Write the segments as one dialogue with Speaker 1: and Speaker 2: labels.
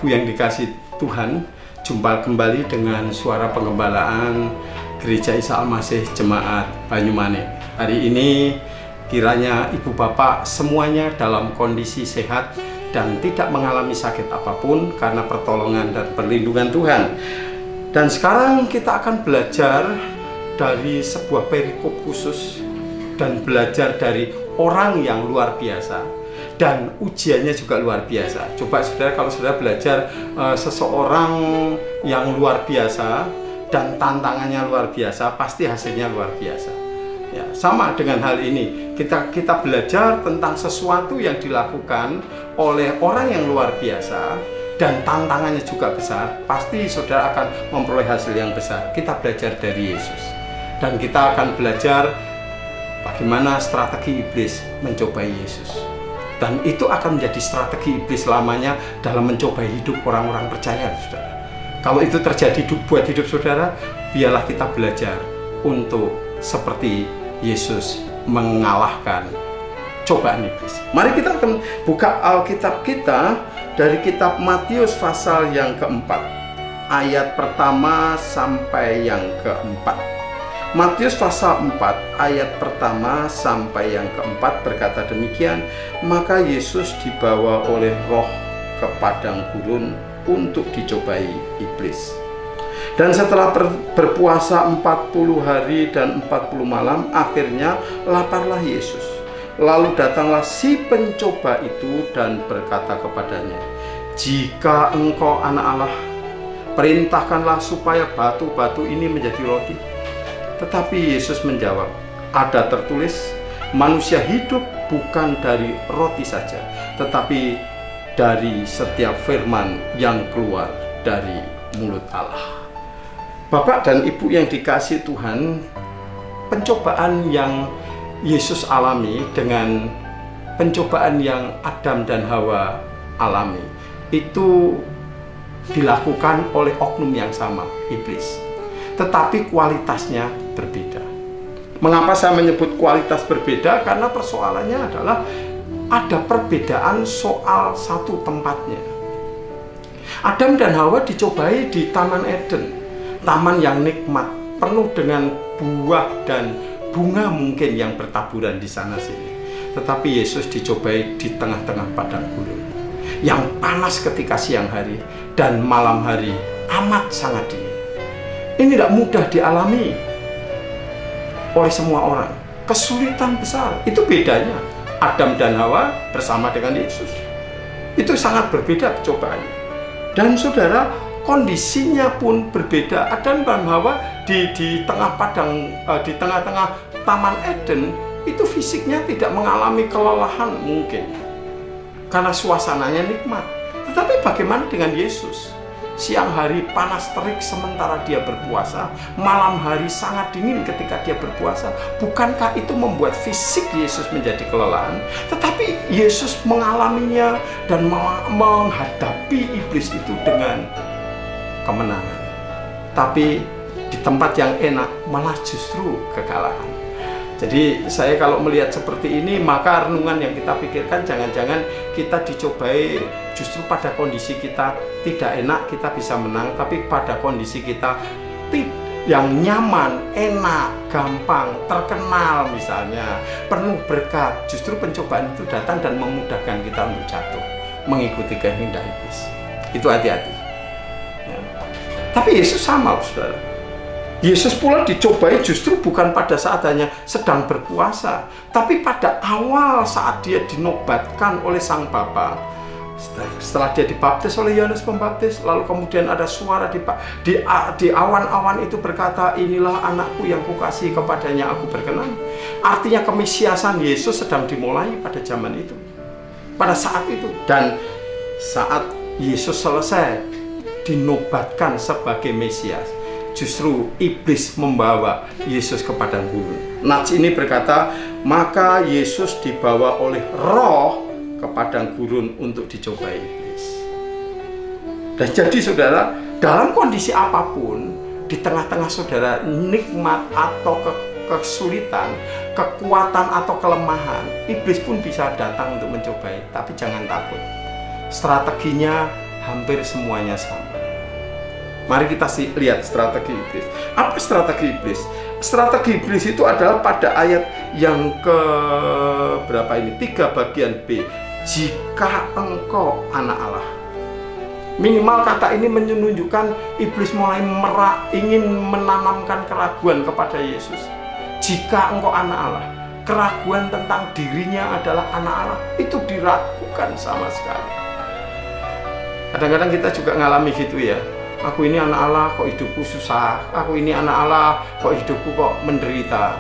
Speaker 1: Bapak Ibu yang dikasih Tuhan, jumpa kembali dengan suara penggembalaan Gereja Isa Al-Masih Jemaat Banyumane. Hari ini kiranya Ibu Bapak semuanya dalam kondisi sehat dan tidak mengalami sakit apapun karena pertolongan dan perlindungan Tuhan. Dan sekarang kita akan belajar dari sebuah perikop khusus dan belajar dari orang yang luar biasa. Dan ujiannya juga luar biasa. Coba saudara, kalau saudara belajar seseorang yang luar biasa dan tantangannya luar biasa, pasti hasilnya luar biasa. Ya, sama dengan hal ini, kita belajar tentang sesuatu yang dilakukan oleh orang yang luar biasa dan tantangannya juga besar, pasti saudara akan memperoleh hasil yang besar. Kita belajar dari Yesus dan kita akan belajar bagaimana strategi iblis mencobai Yesus. Dan itu akan menjadi strategi iblis selamanya dalam mencoba hidup orang-orang percaya, saudara. Kalau itu terjadi buat hidup saudara, biarlah kita belajar untuk seperti Yesus mengalahkan cobaan iblis. Mari kita akan buka Alkitab kita dari kitab Matius pasal yang keempat, ayat pertama sampai yang keempat. Matius pasal 4 ayat pertama sampai yang keempat berkata demikian, maka Yesus dibawa oleh Roh ke padang gurun untuk dicobai iblis. Dan setelah berpuasa 40 hari dan 40 malam, akhirnya laparlah Yesus. Lalu datanglah si pencoba itu dan berkata kepadanya, jika engkau anak Allah, perintahkanlah supaya batu-batu ini menjadi roti. Tetapi Yesus menjawab, ada tertulis, manusia hidup bukan dari roti saja, tetapi dari setiap firman yang keluar dari mulut Allah. Bapak dan Ibu yang dikasihi Tuhan, pencobaan yang Yesus alami dengan pencobaan yang Adam dan Hawa alami, itu dilakukan oleh oknum yang sama, iblis. Tetapi kualitasnya berbeda. Mengapa saya menyebut kualitas berbeda? Karena persoalannya adalah ada perbedaan soal satu tempatnya. Adam dan Hawa dicobai di Taman Eden, taman yang nikmat, penuh dengan buah dan bunga mungkin yang bertaburan di sana sini. Tetapi Yesus dicobai di tengah-tengah padang gurun yang panas ketika siang hari dan malam hari amat sangat dingin. Ini tidak mudah dialami oleh semua orang. Kesulitan besar. Itu bedanya Adam dan Hawa bersama dengan Yesus. Itu sangat berbeda percobaannya. Dan saudara, kondisinya pun berbeda. Adam dan Hawa di tengah padang, di tengah-tengah Taman Eden, itu fisiknya tidak mengalami kelelahan mungkin karena suasananya nikmat. Tetapi bagaimana dengan Yesus? Siang hari panas terik sementara dia berpuasa, malam hari sangat dingin ketika dia berpuasa. Bukankah itu membuat fisik Yesus menjadi kelelahan? Tetapi Yesus mengalaminya dan menghadapi iblis itu dengan kemenangan. Tapi di tempat yang enak malah justru kekalahan. Jadi saya kalau melihat seperti ini, maka renungan yang kita pikirkan jangan-jangan kita dicobai justru pada kondisi kita tidak enak kita bisa menang, tapi pada kondisi kita yang nyaman, enak, gampang, terkenal misalnya, penuh berkat, justru pencobaan itu datang dan memudahkan kita untuk jatuh, mengikuti kehendak iblis. Itu hati-hati. Ya. Tapi Yesus sama, saudara. Yesus pula dicobai justru bukan pada saat hanya sedang berpuasa, tapi pada awal saat dia dinobatkan oleh Sang Bapa. Setelah dia dibaptis oleh Yohanes Pembaptis, lalu kemudian ada suara di awan-awan itu berkata, inilah anakku yang kukasihi, kepadanya aku berkenan. Artinya kemesiasan Yesus sedang dimulai pada zaman itu, pada saat itu. Dan saat Yesus selesai dinobatkan sebagai Mesias, justru iblis membawa Yesus ke padang gurun. Nats ini berkata, maka Yesus dibawa oleh Roh ke padang gurun untuk dicobai iblis. Dan jadi saudara, dalam kondisi apapun, di tengah-tengah saudara nikmat atau kesulitan, kekuatan atau kelemahan, iblis pun bisa datang untuk mencobai. Tapi jangan takut. Strateginya hampir semuanya sama. Mari kita lihat strategi iblis. Apa strategi iblis? Strategi iblis itu adalah pada ayat yang ke berapa ini? 3 bagian B. Jika engkau anak Allah. Minimal kata ini menunjukkan iblis mulai ingin menanamkan keraguan kepada Yesus. Jika engkau anak Allah, keraguan tentang dirinya adalah anak Allah itu diragukan sama sekali. Kadang-kadang kita juga ngalami gitu ya. Aku ini anak Allah kok hidupku susah. Aku ini anak Allah kok hidupku kok menderita.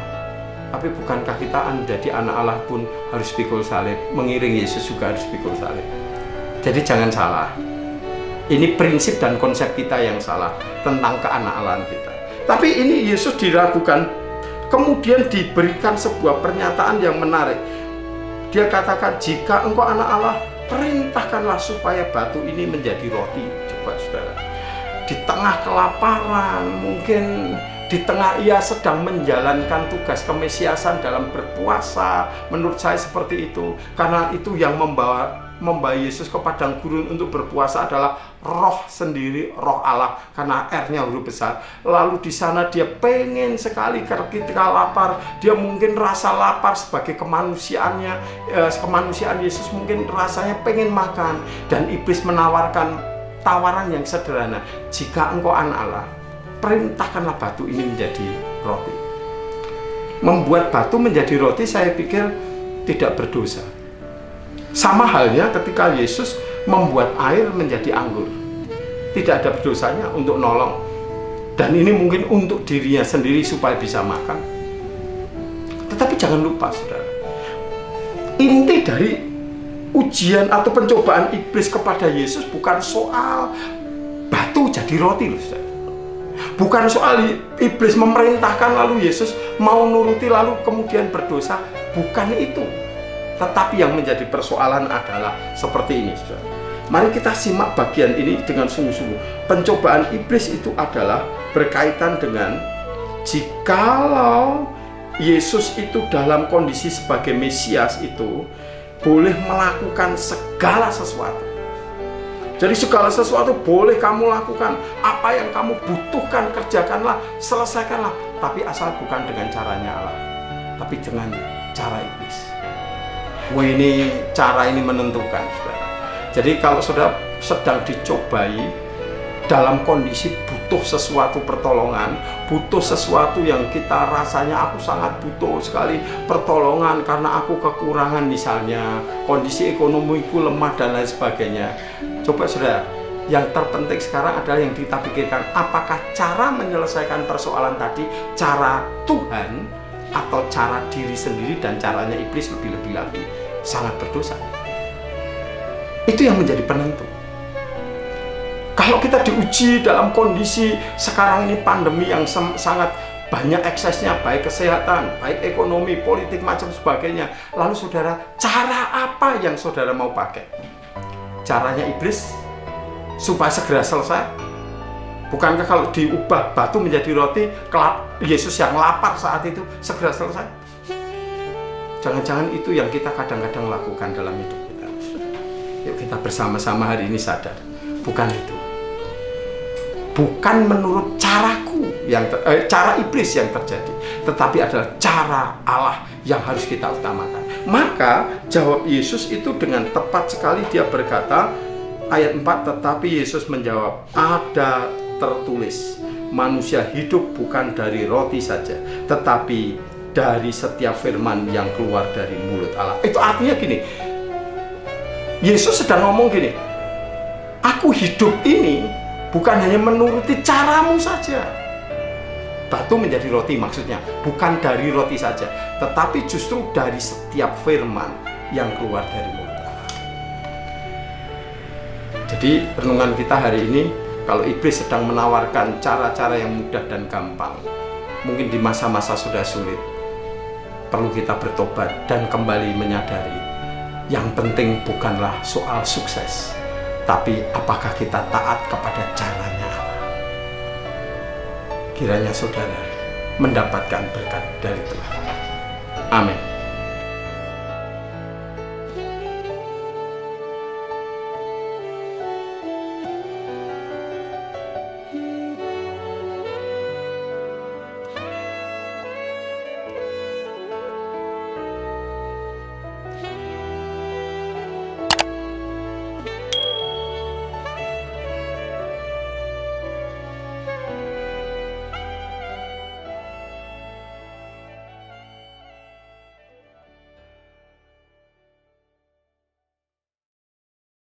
Speaker 1: Tapi bukankah kita menjadi anak Allah pun harus pikul salib, mengiring Yesus juga harus pikul salib. Jadi jangan salah. Ini prinsip dan konsep kita yang salah tentang keanak-Allahan kita. Tapi ini Yesus diragukan, kemudian diberikan sebuah pernyataan yang menarik. Dia katakan, jika engkau anak Allah, perintahkanlah supaya batu ini menjadi roti. Coba saudara, di tengah kelaparan, mungkin di tengah ia sedang menjalankan tugas kemesiasan dalam berpuasa, menurut saya seperti itu. Karena itu yang membawa Yesus ke padang gurun untuk berpuasa adalah roh sendiri, roh Allah, karena R-nya huruf besar. Lalu di sana dia pengen sekali, ketika lapar, dia mungkin rasa lapar sebagai kemanusiaannya, kemanusiaan Yesus mungkin rasanya pengen makan. Dan iblis menawarkan tawaran yang sederhana, jika engkau anak Allah, perintahkanlah batu ini menjadi roti. Membuat batu menjadi roti saya pikir tidak berdosa. Sama halnya ketika Yesus membuat air menjadi anggur. Tidak ada berdosanya untuk nolong. Dan ini mungkin untuk dirinya sendiri supaya bisa makan. Tetapi jangan lupa saudara, inti dari ujian atau pencobaan iblis kepada Yesus bukan soal batu jadi roti loh saudara. Bukan soal iblis memerintahkan lalu Yesus mau nuruti lalu kemudian berdosa. Bukan itu. Tetapi yang menjadi persoalan adalah seperti ini saudara. Mari kita simak bagian ini dengan sungguh-sungguh. Pencobaan iblis itu adalah berkaitan dengan jikalau Yesus itu dalam kondisi sebagai Mesias itu boleh melakukan segala sesuatu. Jadi segala sesuatu boleh kamu lakukan. Apa yang kamu butuhkan, kerjakanlah, selesaikanlah. Tapi asal bukan dengan caranya Allah, tapi dengan cara iblis. Wah, ini cara ini menentukan saudara. Jadi kalau saudara sedang dicobai dalam kondisi butuh sesuatu pertolongan, butuh sesuatu yang kita rasanya aku sangat butuh sekali pertolongan karena aku kekurangan misalnya, kondisi ekonomiku lemah dan lain sebagainya. Coba saudara, yang terpenting sekarang adalah yang kita pikirkan, apakah cara menyelesaikan persoalan tadi cara Tuhan atau cara diri sendiri, dan caranya iblis lebih-lebih lagi sangat berdosa. Itu yang menjadi penentu. Kalau kita diuji dalam kondisi sekarang ini pandemi yang sangat banyak eksesnya, baik kesehatan, baik ekonomi, politik, macam sebagainya. Lalu saudara, cara apa yang saudara mau pakai? Caranya iblis supaya segera selesai? Bukankah kalau diubah batu menjadi roti, Yesus yang lapar saat itu segera selesai? Jangan-jangan itu yang kita kadang-kadang lakukan dalam hidup kita. Yuk kita bersama-sama hari ini sadar, bukan itu. Bukan menurut caraku yang cara iblis yang terjadi, tetapi adalah cara Allah yang harus kita utamakan. Maka jawab Yesus itu dengan tepat sekali. Dia berkata ayat 4, tetapi Yesus menjawab, ada tertulis, manusia hidup bukan dari roti saja, tetapi dari setiap firman yang keluar dari mulut Allah. Itu artinya gini, Yesus sedang ngomong gini, aku hidup ini bukan hanya menuruti caramu saja. Batu menjadi roti maksudnya, bukan dari roti saja, tetapi justru dari setiap firman yang keluar dari mulut Allah. Jadi renungan kita hari ini, kalau iblis sedang menawarkan cara-cara yang mudah dan gampang, mungkin di masa-masa sudah sulit, perlu kita bertobat dan kembali menyadari, yang penting bukanlah soal sukses, tapi apakah kita taat kepada caranya Allah. Kiranya saudara mendapatkan berkat dari Tuhan. Amin.